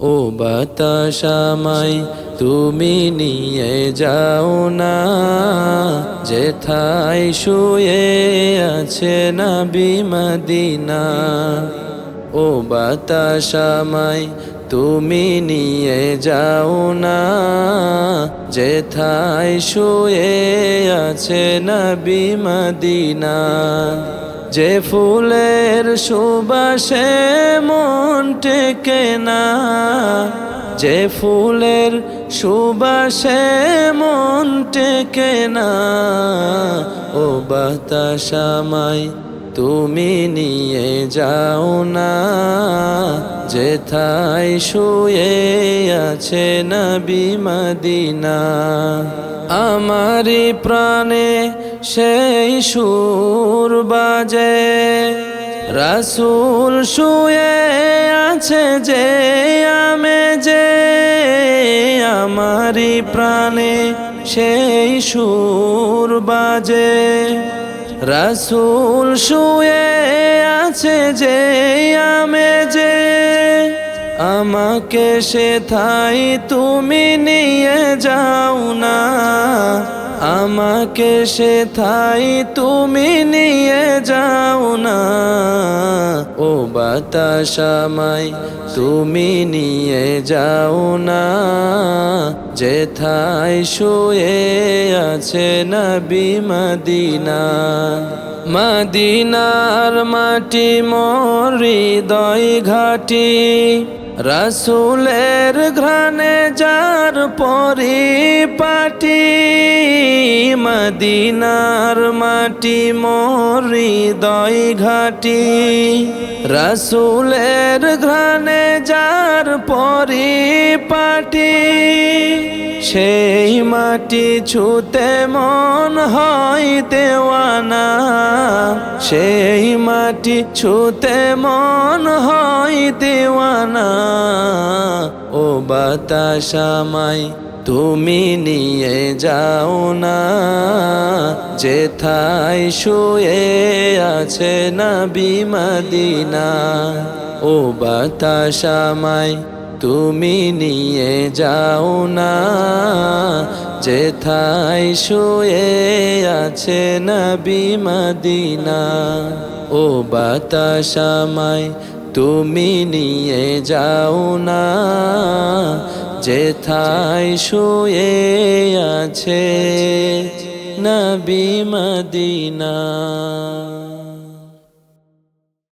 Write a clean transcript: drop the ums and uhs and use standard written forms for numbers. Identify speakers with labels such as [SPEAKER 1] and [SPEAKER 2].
[SPEAKER 1] ও বাতাস আমায় তুমি নিয়ে যাও না, যেথায় শুয়ে আছে নবী মদিনা। ও বাতাস আমায় তুমি নিয়ে যাও না, যেথায় শুয়ে আছে নবী মদিনা। যে ফুলের সুবাসে মন টেকে না, যে ফুলের সুবাসে মন টেকে না, ও বাতাস আমায় তুমি নিয়ে যাও না, যেথায় শুয়ে আছে নবী মদিনা। আমারি প্রাণে সেই সুর বাজে, রাসূল শুয়ে আছে যে আমেজে। আমারি প্রাণে সেই সুর বাজে, রাসূল শুয়ে আছে যে আমেজে। আমাকে সেথায় তুমি নিয়ে যাও না, আমাকে সেথায় তুমি নিয়ে যাও না। ও বাতাস আমায় তুমি নিয়ে যাও না, যেথায় শুয়ে আছে নবী মদিনা। মদিনার মাটি মোর হৃদয় ঘাটি, রাসূলের ঘ্রাণে যার পরিপাটি। মদিনার মাটি মোর হৃদয় ঘাটি, রাসূলের ঘ্রাণে যার পরিপাটি। সেই মাটি ছুতে মন হয় দেওয়ানা, সেই মাটি ছুতে মন হয় দেওয়ানা। ও বাতাস আমায় তুমি নিয়ে যাও না, যেথায় শুয়ে আছে নবী মদিনা। ও বাতাস আমায় তুমি নিয়ে যাও না, যেথায় শুয়ে আছে নবী মদিনা। ও বাতাস আমায় তুমি নিয়ে যাও না, যেথায় শুয়ে আছে নবী মদিনা।